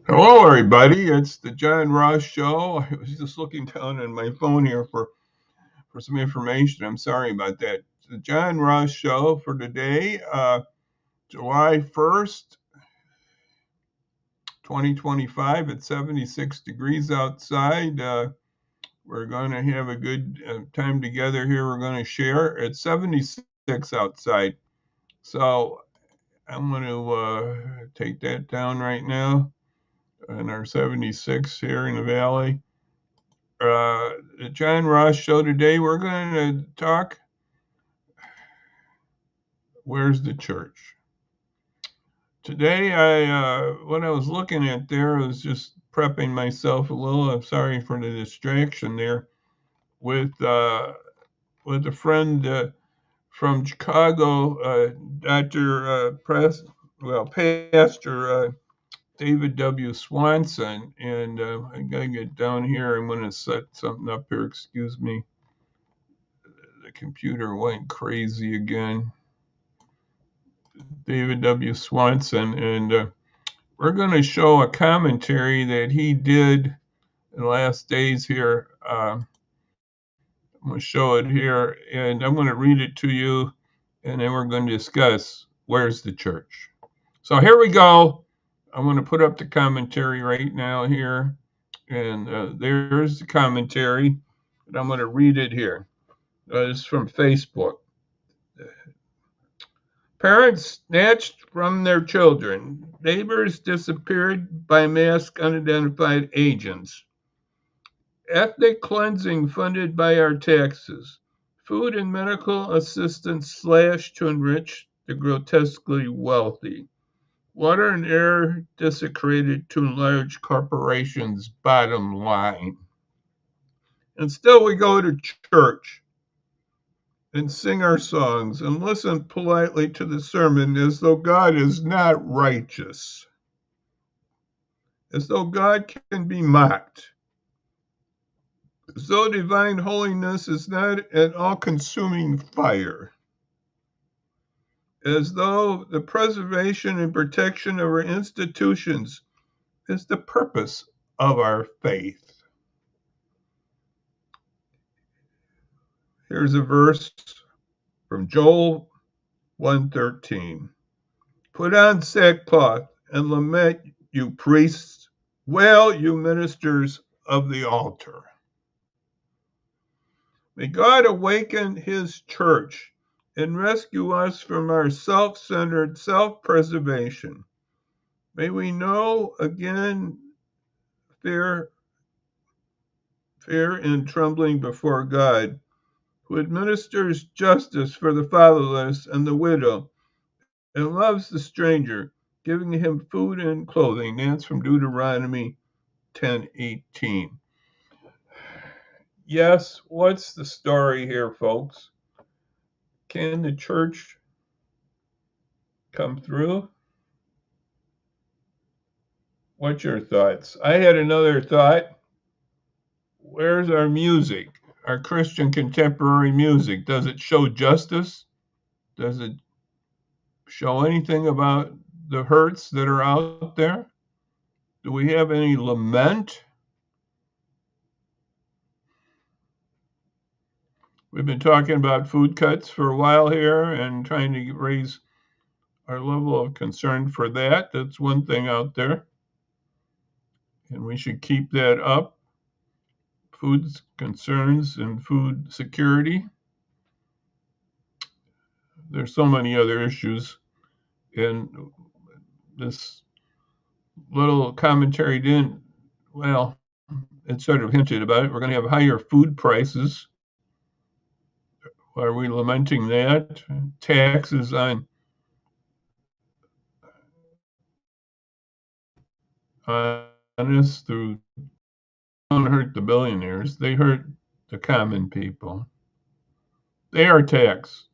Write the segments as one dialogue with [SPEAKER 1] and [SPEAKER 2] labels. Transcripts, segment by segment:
[SPEAKER 1] Hello, everybody. It's the John Ross Show. I was just looking down on my phone here for some information. I'm sorry about that. The John Ross Show for today, July 1st, 2025, at 76 degrees outside. We're going to have a good time together here. We're going to share. It's 76 outside. So I'm going to take that down right now in our 76 here in the valley. The John Ross Show today. We're going to talk. Where's the church? Today, what I was looking at there, I was just prepping myself a little. I'm sorry for the distraction there with a friend from Chicago, Dr. Pastor David W. Swanson, and I gotta get down here. I'm gonna set something up here. Excuse me. The computer went crazy again. David W. Swanson, and we're going to show a commentary that he did in the last days here. I'm going to show it here, and I'm going to read it to you, and then we're going to discuss where's the church. So here we go. I'm going to put up the commentary right now here, and there's the commentary, and I'm going to read it here. It's from Facebook. Parents snatched from their children. Neighbors disappeared by masked unidentified agents. Ethnic cleansing funded by our taxes. Food and medical assistance slashed to enrich the grotesquely wealthy. Water and air desecrated to enlarge corporations' bottom line. And still we go to church and sing our songs and listen politely to the sermon as though God is not righteous, as though God can be mocked, as though divine holiness is not an all consuming fire, as though the preservation and protection of our institutions is the purpose of our faith. Here's a verse from Joel 1:13. Put on sackcloth and lament, you priests. Wail, you ministers of the altar. May God awaken his church and rescue us from our self centered self preservation. May we know again fear and trembling before God, who administers justice for the fatherless and the widow and loves the stranger, giving him food and clothing. That's from Deuteronomy 10:18. Yes, what's the story here, folks? Can the church come through? What's your thoughts? I had another thought. Where's our music? Our Christian contemporary music? Does it show justice? Does it show anything about the hurts that are out there? Do we have any lament? We've been talking about food cuts for a while here and trying to raise our level of concern for that. That's one thing out there. And we should keep that up. Food concerns and food security. There's so many other issues. And this little commentary didn't, well, it sort of hinted about it. We're going to have higher food prices. Are we lamenting that? Taxes on us through don't hurt the billionaires, they hurt the common people. They are taxed.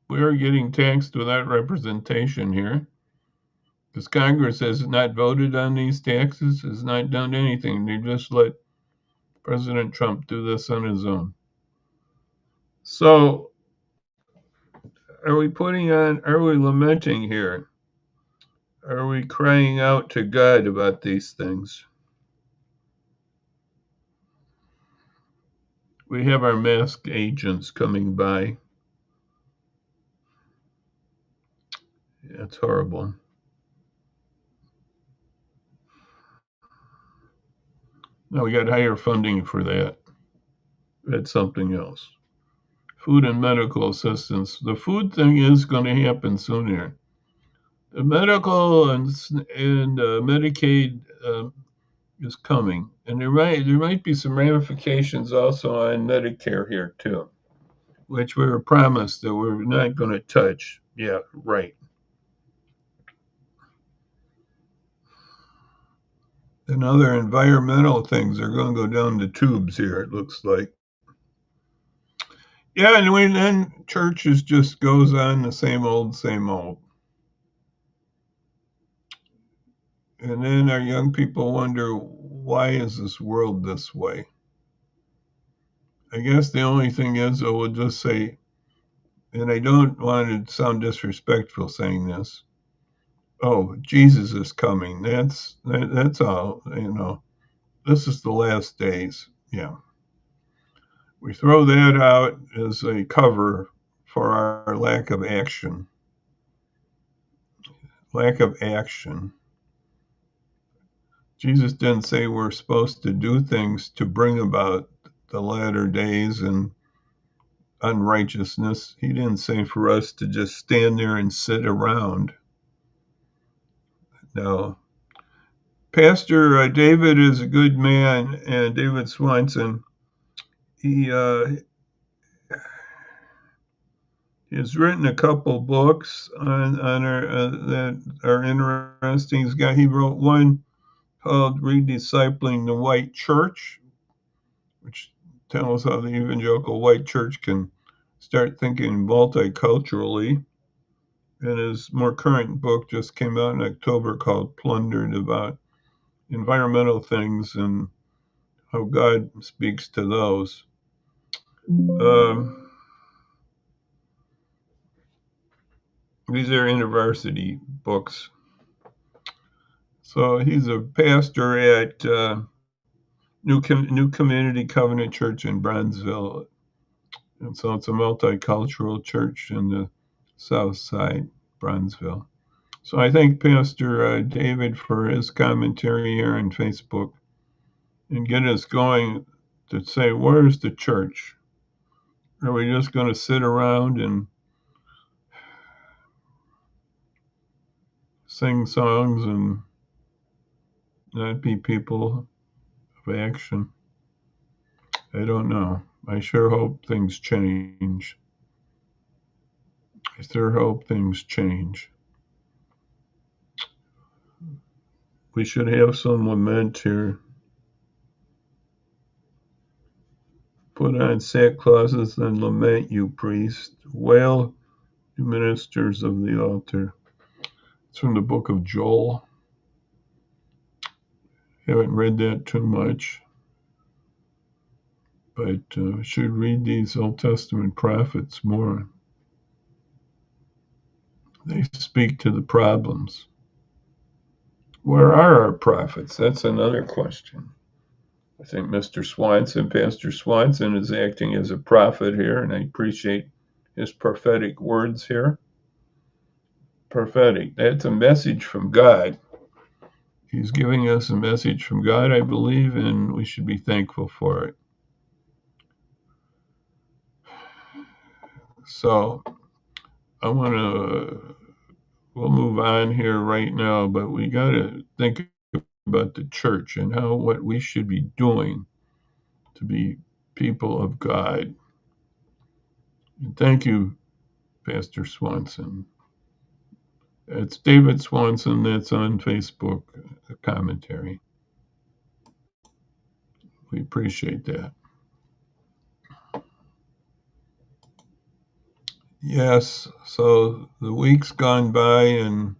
[SPEAKER 1] We are getting taxed without representation here because Congress has not voted on these taxes, has not done anything. They just let President Trump do this on his own. So, are we lamenting here? Are we crying out to God about these things? We have our masked agents coming by. That's horrible. Now we got higher funding for that. That's something else. Food and medical assistance. The food thing is going to happen sooner. The medical and Medicaid is coming, and there might be some ramifications also on Medicare here too, which we were promised that we're not going to touch. Yeah, right. And other environmental things are going to go down the tubes here. It looks like. Yeah, and then churches just goes on the same old, same old. And then our young people wonder, why is this world this way? I guess the only thing is, I will just say, and I don't want to sound disrespectful saying this. Oh, Jesus is coming. That's all. This is the last days. Yeah, we throw that out as a cover for our lack of action. Lack of action. Jesus didn't say we're supposed to do things to bring about the latter days and unrighteousness. He didn't say for us to just stand there and sit around. No. Pastor David is a good man, and David Swanson, he has written a couple books on that are interesting. He wrote one called Rediscipling the White Church, which tells how the evangelical white church can start thinking multiculturally. And his more current book just came out in October called Plundered, about environmental things and how God speaks to those. These are university books. So he's a pastor at New Community Covenant Church in Bronzeville. And so it's a multicultural church in the south side, Bronzeville. So I thank Pastor David for his commentary here on Facebook and get us going to say, where's the church? Are we just going to sit around and sing songs and not be people of action? I don't know. I sure hope things change. I sure hope things change. We should have some lament here. Put on sackcloth and lament, you priests. Wail, you ministers of the altar. It's from the book of Joel. Haven't read that too much, but should read these Old Testament prophets more. They speak to the problems. Where are our prophets? That's another question. I think Pastor Swanson is acting as a prophet here, and I appreciate his prophetic words here. Prophetic. That's a message from God. He's giving us a message from God, I believe, and we should be thankful for it. So we'll move on here right now, but we got to think about the church and what we should be doing to be people of God. And thank you, Pastor Swanson. It's David Swanson. That's on Facebook, a commentary. We appreciate that. Yes, so the week's gone by, and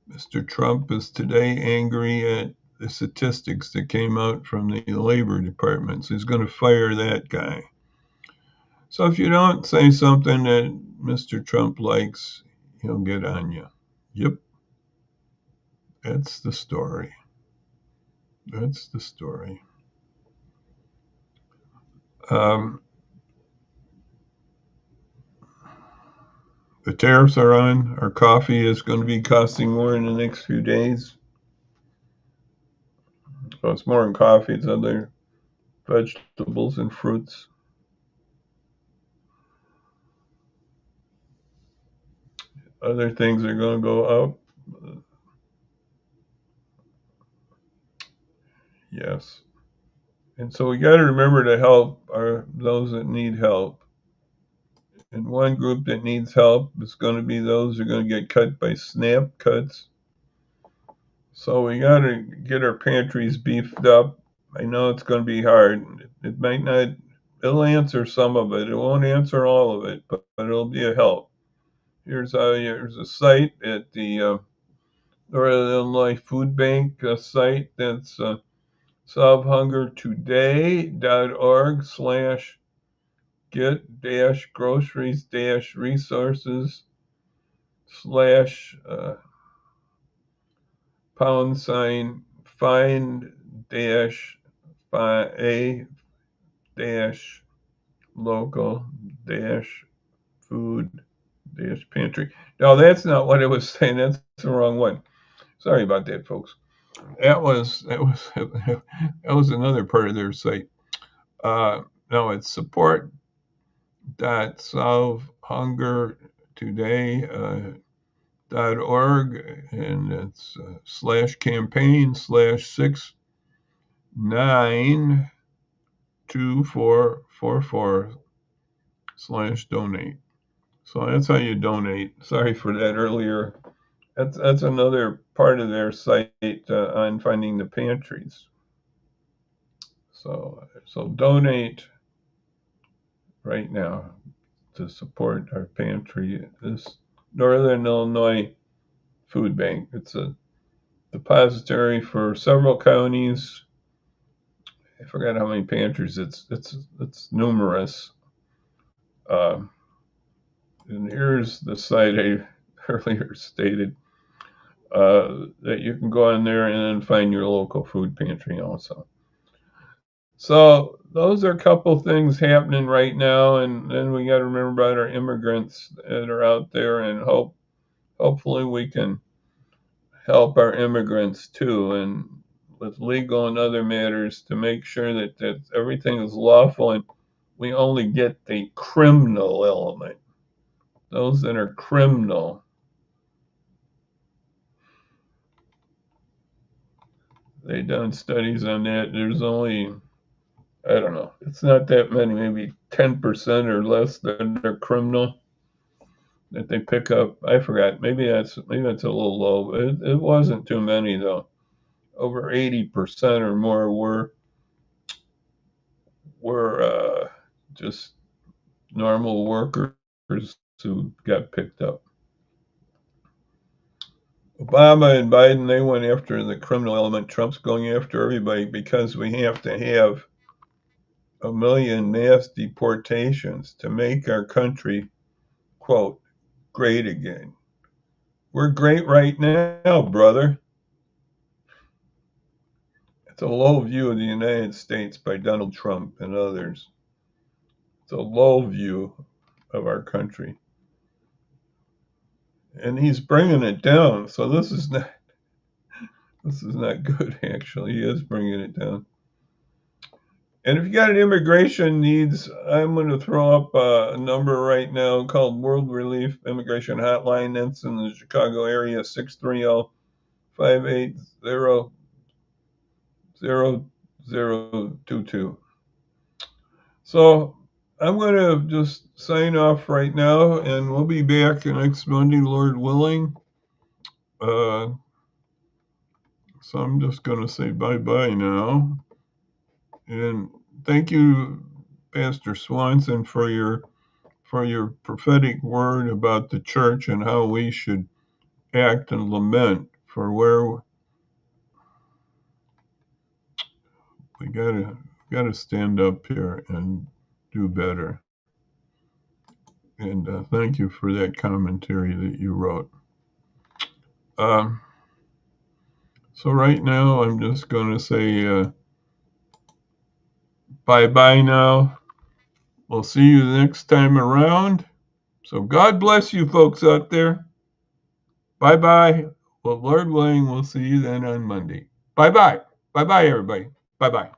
[SPEAKER 1] Mr. Trump is today angry at the statistics that came out from the Labor Department. So he's going to fire that guy. So if you don't say something that Mr. Trump likes, he'll get on you. Yep, that's the story. That's the story. Um, the tariffs are on. Our coffee is going to be costing more in the next few days. So it's more than coffee, it's other vegetables and fruits. Other things are going to go up. Yes. And so we got to remember to help those that need help. And one group that needs help is going to be those who are going to get cut by SNAP cuts. So we got to get our pantries beefed up. I know it's going to be hard. It might not, it'll answer some of it. It won't answer all of it, but it'll be a help. Here's a site at the Northern Illinois Food Bank site. That's solvehunger.org/get-groceries-resources/pound sign find-a-local-food-pantry. No, that's not what it was saying. That's the wrong one. Sorry about that, folks. That was another part of their site. No, it's support.solvehungertoday.org, and it's /campaign/6/9/2444/donate. So that's how you donate. Sorry for that earlier. That's another part of their site on finding the pantries. So donate right now to support our pantry. This Northern Illinois Food Bank. It's a depository for several counties. I forgot how many pantries. It's numerous. And here's the site I earlier stated that you can go on there and then find your local food pantry also. So those are a couple things happening right now, and then we got to remember about our immigrants that are out there, and hopefully we can help our immigrants too, and with legal and other matters to make sure that everything is lawful and we only get the criminal element, those that are criminal. They done studies on that. There's only, I don't know, it's not that many, maybe 10% or less that are criminal that they pick up. I forgot. Maybe that's a little low. It wasn't too many though. Over 80% or more were just normal workers who got picked up. Obama and Biden, they went after the criminal element. Trump's going after everybody because we have to have 1 million mass deportations to make our country, quote, great again. We're great right now, brother. It's a low view of the United States by Donald Trump and others. It's a low view of our country. And he's bringing it down. So this is not good, actually. He is bringing it down. And if you got an immigration needs, I'm going to throw up a number right now called World Relief Immigration Hotline. That's in the Chicago area, 630-580-0022. So I'm going to just sign off right now, and we'll be back next Monday, Lord willing. So I'm just going to say bye-bye now. And thank you, Pastor Swanson, for your prophetic word about the church and how we should act and lament for where we gotta stand up here and do better. And thank you for that commentary that you wrote. So right now, I'm just going to say bye-bye now. We'll see you the next time around. So God bless you folks out there. Bye-bye. Well, Lord willing, we'll see you then on Monday. Bye-bye. Bye-bye, everybody. Bye-bye.